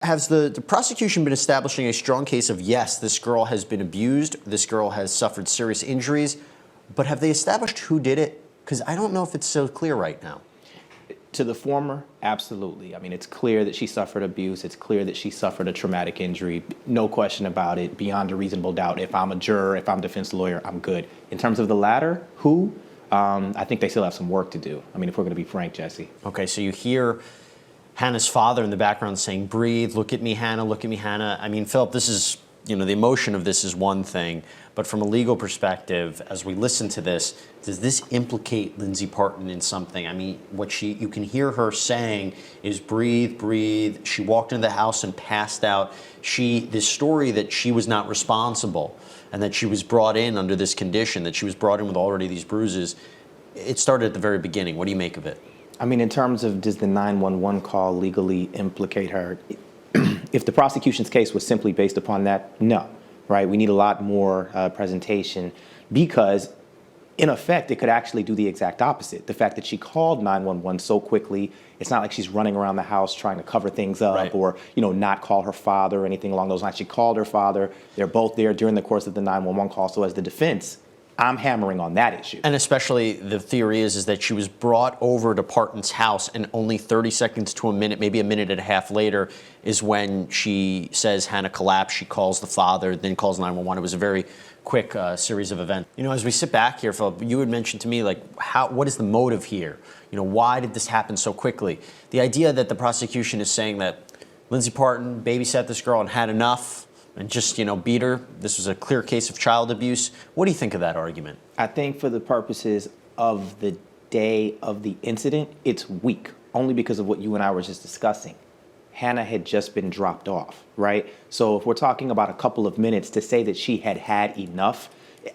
Has the prosecution been establishing a strong case of, yes, this girl has been abused, this girl has suffered serious injuries, but have they established who did it? Because I don't know if it's so clear right now. To the former, absolutely. I mean, it's clear that she suffered abuse. It's clear that she suffered a traumatic injury. No question about it, beyond a reasonable doubt. If I'm a juror, if I'm a defense lawyer, I'm good. In terms of the latter, who? I think they still have some work to do. I mean, if we're going to be frank, Jesse. Okay, so you hear Hannah's father in the background saying, breathe, look at me, Hannah, look at me, Hannah. I mean, Phillip, this is, the emotion of this is one thing, but from a legal perspective, as we listen to this, does this implicate Lindsay Partin in something? I mean, what you can hear her saying is breathe, breathe. She walked into the house and passed out. This story that she was not responsible and that she was brought in under this condition, that she was brought in with already these bruises, it started at the very beginning. What do you make of it? I mean, in terms of does the 911 call legally implicate her? If the prosecution's case was simply based upon that, no, right? We need a lot more presentation because, in effect, it could actually do the exact opposite. The fact that she called 911 so quickly, it's not like she's running around the house trying to cover things up, right, or, not call her father or anything along those lines. She called her father. They're both there during the course of the 911 call. So as the defense, I'm hammering on that issue. And especially the theory is that she was brought over to Partin's house and only 30 seconds to a minute, maybe a minute and a half later, is when she says Hannah collapsed. She calls the father, then calls 911. It was a very quick series of events. As we sit back here, Phillip, you had mentioned to me, what is the motive here? Why did this happen so quickly? The idea that the prosecution is saying that Lindsay Partin babysat this girl and had enough and just, beat her. This was a clear case of child abuse. What do you think of that argument? I think for the purposes of the day of the incident, it's weak, only because of what you and I were just discussing. Hannah had just been dropped off, right? So if we're talking about a couple of minutes to say that she had had enough,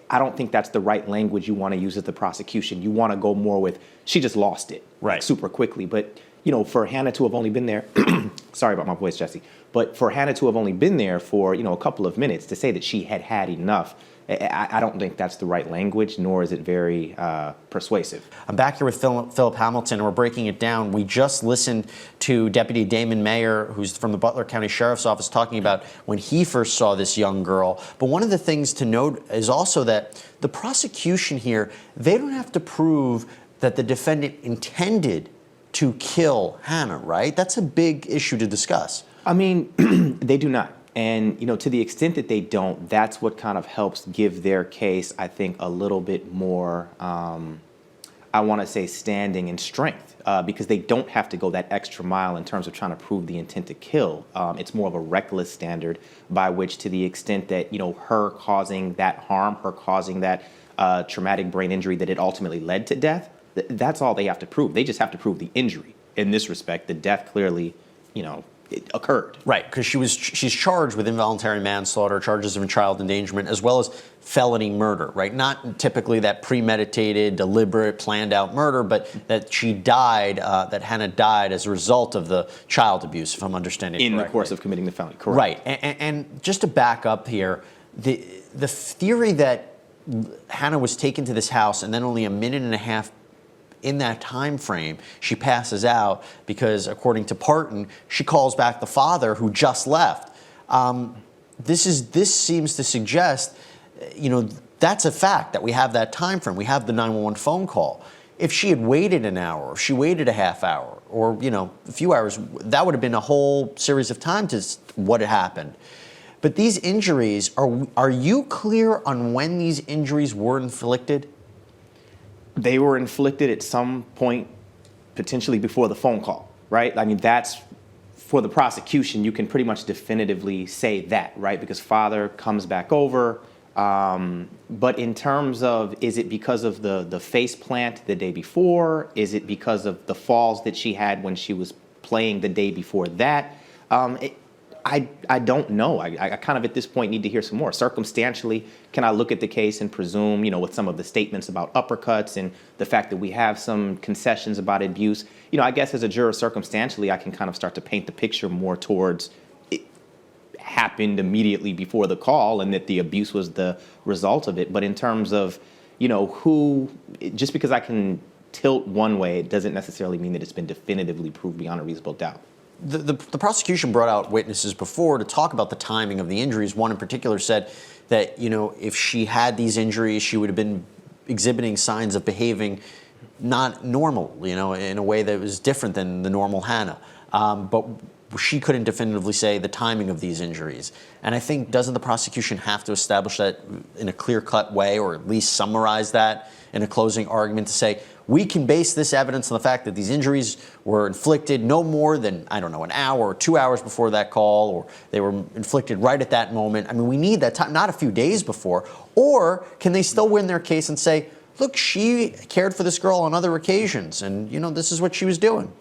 I don't think that's the right language you want to use as the prosecution. You want to go more with, she just lost it, right, super quickly. But, for Hannah to have only been there, sorry about my voice, Jesse, but for Hannah to have only been there for, a couple of minutes to say that she had had enough, I don't think that's the right language, nor is it very persuasive. I'm back here with Phillip Hamilton, and we're breaking it down. We just listened to Deputy Damon Mayer, who's from the Butler County Sheriff's Office, talking about when he first saw this young girl. But one of the things to note is also that the prosecution here, they don't have to prove that the defendant intended to kill Hannah, right? That's a big issue to discuss. I mean, they do not. And, to the extent that they don't, that's what kind of helps give their case, I think, a little bit more, I want to say, standing and strength, because they don't have to go that extra mile in terms of trying to prove the intent to kill. It's more of a reckless standard by which, to the extent that, her causing that harm, her causing that traumatic brain injury that it ultimately led to death, that's all they have to prove. They just have to prove the injury. In this respect, the death clearly, it occurred. Right, because she's charged with involuntary manslaughter, charges of child endangerment, as well as felony murder, right? Not typically that premeditated, deliberate, planned out murder, but that she died, that Hannah died as a result of the child abuse, if I'm understanding correctly. In the course of committing the felony, correct. Right, and just to back up here, the theory that Hannah was taken to this house and then only a minute and a half in that time frame, she passes out because, according to Partin, she calls back the father who just left. This seems to suggest, that's a fact that we have that time frame. We have the 911 phone call. If she had waited an hour, if she waited a half hour, or a few hours, that would have been a whole series of time to what had happened. But these injuries, are you clear on when these injuries were inflicted? They were inflicted at some point, potentially before the phone call, right? I mean, that's, for the prosecution, you can pretty much definitively say that, right? Because father comes back over. But in terms of, is it because of the face plant the day before? Is it because of the falls that she had when she was playing the day before that? I don't know. I kind of at this point need to hear some more. Circumstantially, can I look at the case and presume, with some of the statements about uppercuts and the fact that we have some concessions about abuse, I guess as a juror, circumstantially, I can kind of start to paint the picture more towards it happened immediately before the call and that the abuse was the result of it. But in terms of, just because I can tilt one way, it doesn't necessarily mean that it's been definitively proved beyond a reasonable doubt. The prosecution brought out witnesses before to talk about the timing of the injuries. One in particular said that, if she had these injuries, she would have been exhibiting signs of behaving not normal, in a way that was different than the normal Hannah. But she couldn't definitively say the timing of these injuries. And I think, doesn't the prosecution have to establish that in a clear-cut way, or at least summarize that in a closing argument to say, we can base this evidence on the fact that these injuries were inflicted no more than, I don't know, an hour or 2 hours before that call, or they were inflicted right at that moment. I mean, we need that time, not a few days before. Or can they still win their case and say, look, she cared for this girl on other occasions, and, this is what she was doing?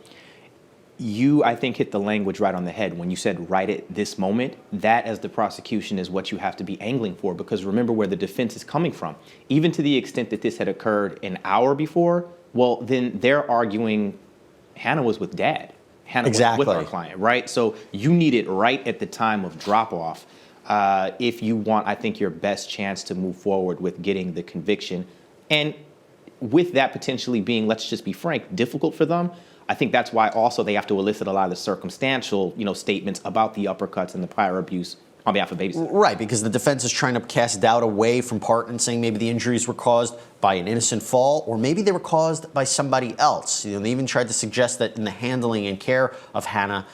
You, I think, hit the language right on the head when you said right at this moment. That, as the prosecution, is what you have to be angling for, because remember where the defense is coming from. Even to the extent that this had occurred an hour before, well, then they're arguing Hannah was with dad. Hannah was with our client, right? So you need it right at the time of drop-off if you want, I think, your best chance to move forward with getting the conviction. And with that potentially being, let's just be frank, difficult for them, I think that's why also they have to elicit a lot of the circumstantial, statements about the uppercuts and the prior abuse on behalf of babysitter. Right, because the defense is trying to cast doubt away from Partin, saying maybe the injuries were caused by an innocent fall, or maybe they were caused by somebody else. They even tried to suggest that in the handling and care of Hannah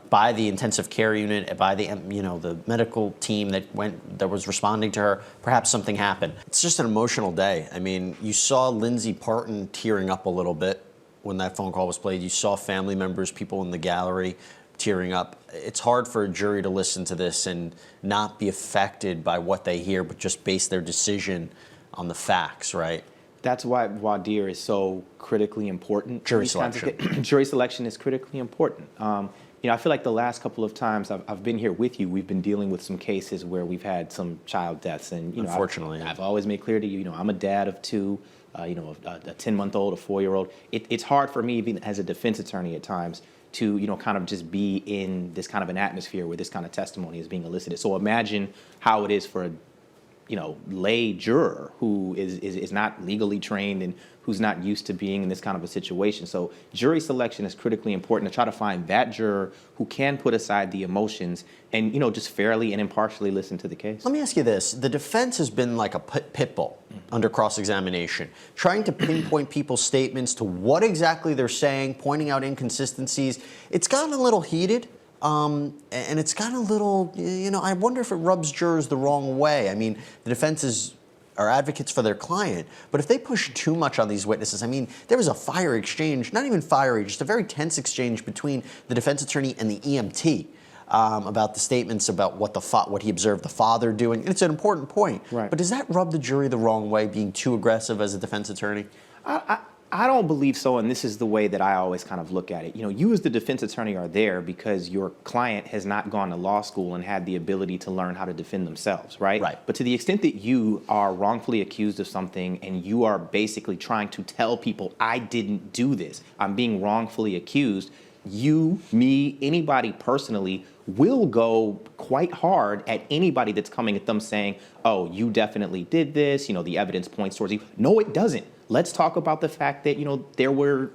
by the intensive care unit, by the the medical team that was responding to her, perhaps something happened. It's just an emotional day. I mean, you saw Lindsay Partin tearing up a little bit when that phone call was played. You saw family members, people in the gallery tearing up. It's hard for a jury to listen to this and not be affected by what they hear, but just base their decision on the facts, right? That's why voir dire is so critically important. Jury selection. Jury selection is critically important. I feel like the last couple of times I've been here with you, we've been dealing with some cases where we've had some child deaths. And, unfortunately, I've always made clear to you, I'm a dad of two. A 10-month-old, a 4-year-old. It's hard for me, even as a defense attorney at times, to, kind of just be in this kind of an atmosphere where this kind of testimony is being elicited. So imagine how it is for a, lay juror who is not legally trained and who's not used to being in this kind of a situation. So jury selection is critically important to try to find that juror who can put aside the emotions and, just fairly and impartially listen to the case. Let me ask you this. The defense has been like a pit bull under cross-examination, trying to pinpoint people's statements to what exactly they're saying, pointing out inconsistencies. It's gotten a little heated. And it's gotten a little, I wonder if it rubs jurors the wrong way. I mean, the defense are advocates for their client, but if they push too much on these witnesses, I mean, there was a fire exchange, not even fiery, just a very tense exchange between the defense attorney and the EMT about the statements about what he observed the father doing. And it's an important point. Right. But does that rub the jury the wrong way, being too aggressive as a defense attorney? I don't believe so, and this is the way that I always kind of look at it. You as the defense attorney are there because your client has not gone to law school and had the ability to learn how to defend themselves, right? Right. But to the extent that you are wrongfully accused of something and you are basically trying to tell people, I didn't do this, I'm being wrongfully accused, you, me, anybody personally will go quite hard at anybody that's coming at them saying, oh, you definitely did this, the evidence points towards you. No, it doesn't. Let's talk about the fact that, there were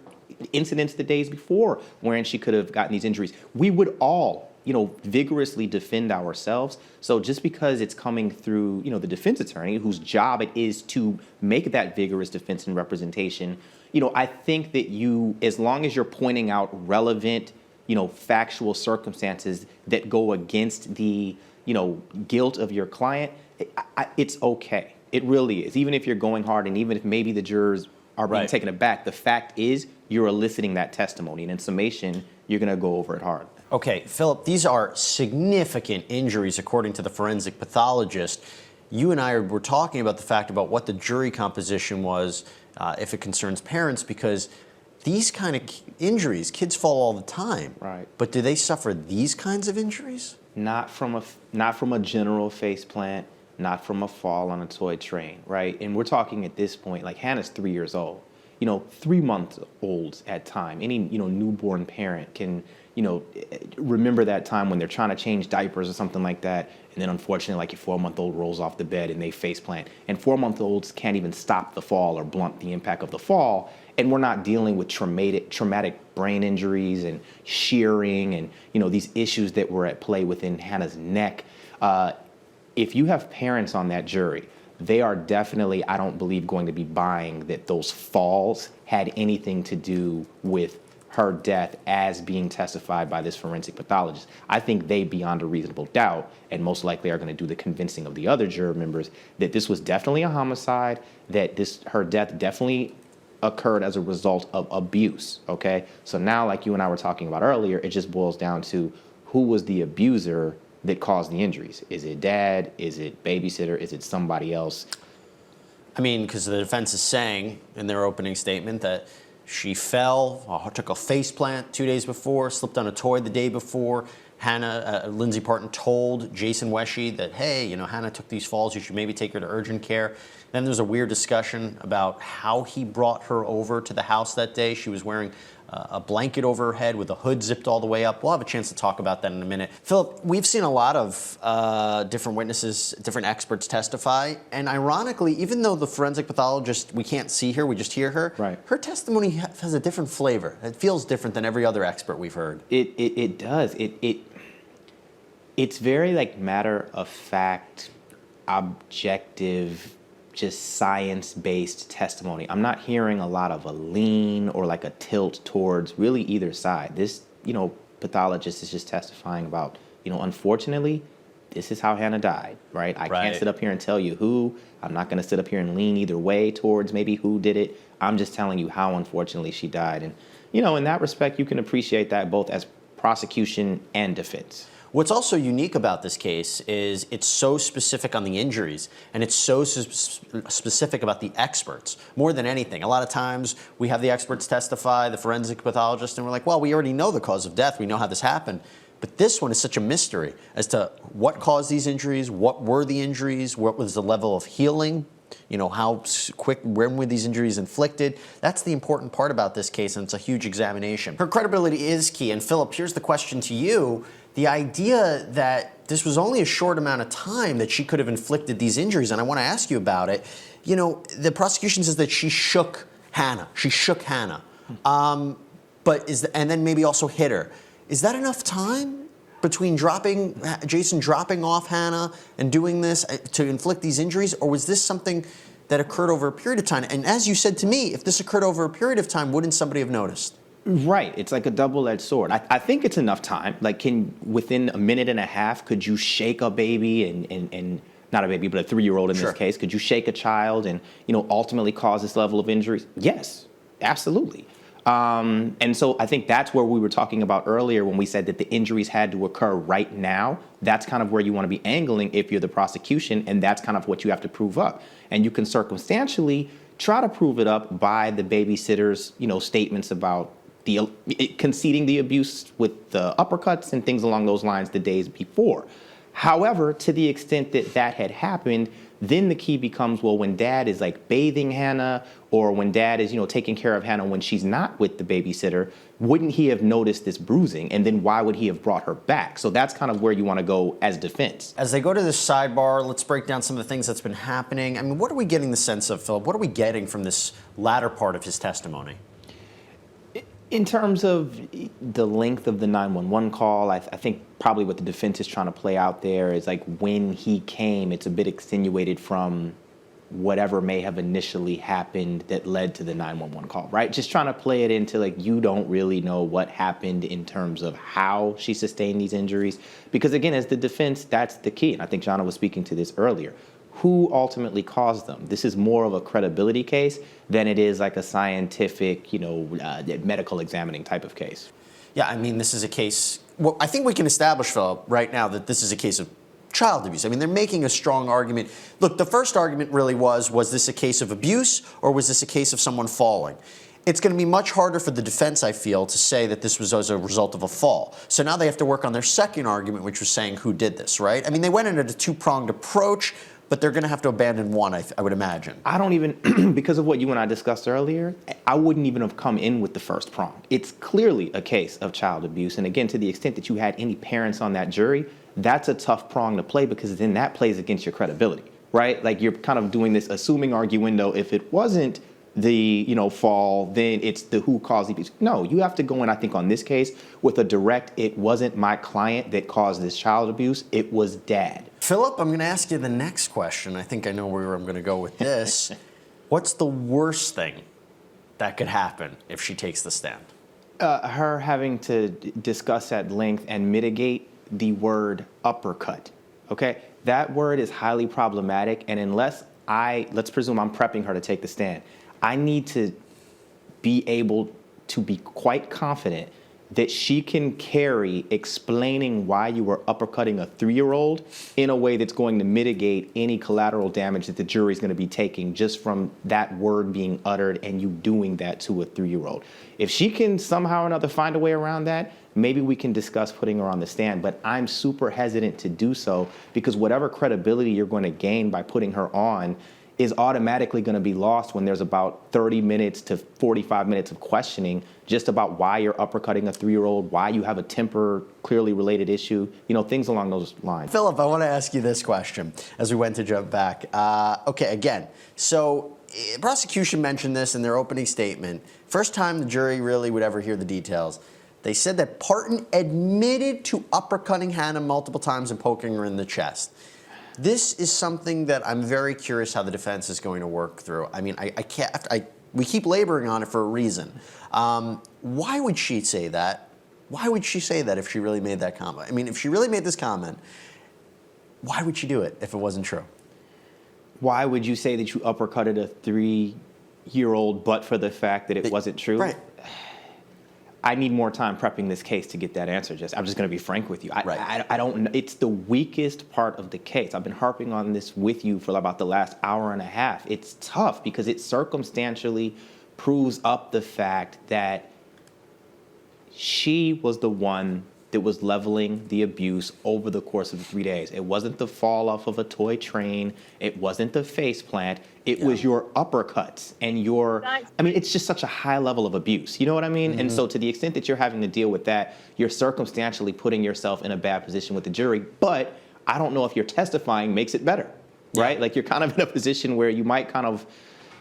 incidents the days before wherein she could have gotten these injuries. We would all, vigorously defend ourselves. So just because it's coming through, the defense attorney whose job it is to make that vigorous defense and representation, I think that as long as you're pointing out relevant, factual circumstances that go against the, guilt of your client, it's okay. It really is. Even if you're going hard and even if maybe the jurors are being taken aback, the fact is you're eliciting that testimony. And in summation, you're going to go over it hard. Okay, Phillip, these are significant injuries according to the forensic pathologist. You and I were talking about the fact about what the jury composition was if it concerns parents, because these kind of injuries, kids fall all the time. Right. But do they suffer these kinds of injuries? Not from a general face plant. Not from a fall on a toy train, right? And we're talking at this point, like Hannah's 3 years old. 3-month-olds at time. Any, newborn parent can, remember that time when they're trying to change diapers or something like that. And then unfortunately, like your 4-month-old rolls off the bed and they face plant. And 4-month-olds can't even stop the fall or blunt the impact of the fall. and we're not dealing with traumatic brain injuries and shearing and, these issues that were at play within Hannah's neck. If you have parents on that jury, they are definitely, I don't believe, going to be buying that those falls had anything to do with her death as being testified by this forensic pathologist. I think they, beyond a reasonable doubt, and most likely are going to do the convincing of the other juror members, that this was definitely a homicide, that her death definitely occurred as a result of abuse, okay? So now, like you and I were talking about earlier, it just boils down to who was the abuser that caused the injuries. Is it dad? Is it babysitter? Is it somebody else? I mean, because the defense is saying in their opening statement that she fell, took a face plant 2 days before, slipped on a toy the day before. Lindsay Partin told Jason Weshy that, hey, Hannah took these falls, you should maybe take her to urgent care. Then there's a weird discussion about how he brought her over to the house that day. She was wearing a blanket over her head with a hood zipped all the way up. We'll have a chance to talk about that in a minute. Phillip, we've seen a lot of different witnesses, different experts testify, and ironically, even though the forensic pathologist, we can't see her, we just hear her, right, her testimony has a different flavor. It feels different than every other expert we've heard. It does. It's very matter of fact, objective, just science-based testimony. I'm not hearing a lot of a lean or a tilt towards really either side. This, pathologist is just testifying about, unfortunately, this is how Hannah died, right? I can't sit up here and tell you who. I'm not going to sit up here and lean either way towards maybe who did it. I'm just telling you how unfortunately she died. And, in that respect, you can appreciate that both as prosecution and defense. What's also unique about this case is it's so specific on the injuries, and it's so specific about the experts, more than anything. A lot of times we have the experts testify, the forensic pathologist, and we're like, well, we already know the cause of death. We know how this happened. But this one is such a mystery as to what caused these injuries, what were the injuries, what was the level of healing, how quick, when were these injuries inflicted? That's the important part about this case, and it's a huge examination. Her credibility is key, and Phillip, here's the question to you. The idea that this was only a short amount of time that she could have inflicted these injuries, and I want to ask you about it. The prosecution says that she shook Hannah. She shook Hannah, and then maybe also hit her. Is that enough time between Jason dropping off Hannah and doing this to inflict these injuries, or was this something that occurred over a period of time? And as you said to me, if this occurred over a period of time, wouldn't somebody have noticed? Right. It's like a double-edged sword. I think it's enough time. Within a minute and a half, could you shake a baby and not a baby, but a 3-year-old in this case, could you shake a child and, ultimately cause this level of injuries? Yes, absolutely. And so I think that's where we were talking about earlier when we said that the injuries had to occur right now. That's kind of where you want to be angling if you're the prosecution, and that's kind of what you have to prove up. And you can circumstantially try to prove it up by the babysitter's, statements about conceding the abuse with the uppercuts and things along those lines the days before. However, to the extent that that had happened, then the key becomes, well, when dad is bathing Hannah, or when dad is, taking care of Hannah when she's not with the babysitter, wouldn't he have noticed this bruising? And then why would he have brought her back? So that's kind of where you want to go as defense. As they go to this sidebar, let's break down some of the things that's been happening. I mean, what are we getting the sense of, Phillip? What are we getting from this latter part of his testimony? In terms of the length of the 911 call, I think probably what the defense is trying to play out there is when he came, it's a bit extenuated from whatever may have initially happened that led to the 911 call, right? Just trying to play it into you don't really know what happened in terms of how she sustained these injuries. Because again, as the defense, that's the key. And I think Jana was speaking to this earlier. Who ultimately caused them? This is more of a credibility case than it is a scientific, medical examining type of case. Yeah, I mean, this is a case, well, I think we can establish, Phillip, right now that this is a case of child abuse. I mean, they're making a strong argument. Look, the first argument really was this a case of abuse, or was this a case of someone falling? It's going to be much harder for the defense, I feel, to say that this was as a result of a fall. So now they have to work on their second argument, which was saying who did this, right? I mean, they went in at a two-pronged approach, but they're going to have to abandon one, I would imagine. I don't even, because of what you and I discussed earlier, I wouldn't even have come in with the first prong. It's clearly a case of child abuse. And again, to the extent that you had any parents on that jury, that's a tough prong to play, because then that plays against your credibility, right? You're kind of doing this assuming arguendo. If it wasn't the fall, then it's the who caused the abuse. No, you have to go in, I think, on this case with a direct, it wasn't my client that caused this child abuse, it was dad. Phillip, I'm going to ask you the next question. I think I know where I'm going to go with this. What's the worst thing that could happen if she takes the stand? Her having to discuss at length and mitigate the word uppercut. Okay, that word is highly problematic, and unless let's presume I'm prepping her to take the stand, I need to be able to be quite confident that she can carry explaining why you were uppercutting a 3-year-old in a way that's going to mitigate any collateral damage that the jury is going to be taking just from that word being uttered and you doing that to a 3-year-old. If she can somehow or another find a way around that, maybe we can discuss putting her on the stand, but I'm super hesitant to do so because whatever credibility you're going to gain by putting her on is automatically going to be lost when there's about 30 minutes to 45 minutes of questioning just about why you're uppercutting a 3-year-old, why you have a temper clearly related issue, things along those lines. Phillip, I want to ask you this question as we went to jump back. Okay, again, so prosecution mentioned this in their opening statement. First time the jury really would ever hear the details. They said that Partin admitted to uppercutting Hannah multiple times and poking her in the chest. This is something that I'm very curious how the defense is going to work through. I mean, we keep laboring on it for a reason. Why would she say that? Why would she say that if she really made that comment? I mean, if she really made this comment, why would she do it if it wasn't true? Why would you say that you uppercutted a 3-year-old but for the fact that it wasn't true? Right. I need more time prepping this case to get that answer. I'm just going to be frank with you. I don't. It's the weakest part of the case. I've been harping on this with you for about the last hour and a half. It's tough because it circumstantially proves up the fact that she was the one that was leveling the abuse over the course of 3 days. It wasn't the fall off of a toy train. It wasn't the face plant. It was your uppercuts and it's just such a high level of abuse. You know what I mean? Mm-hmm. And so to the extent that you're having to deal with that, you're circumstantially putting yourself in a bad position with the jury. But I don't know if your testifying makes it better, right? Like you're kind of in a position where you might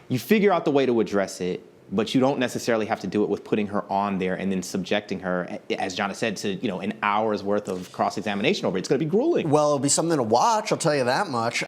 you figure out the way to address it, but you don't necessarily have to do it with putting her on there and then subjecting her, as John has said, to an hour's worth of cross-examination over it. It's going to be grueling. Well, it'll be something to watch, I'll tell you that much.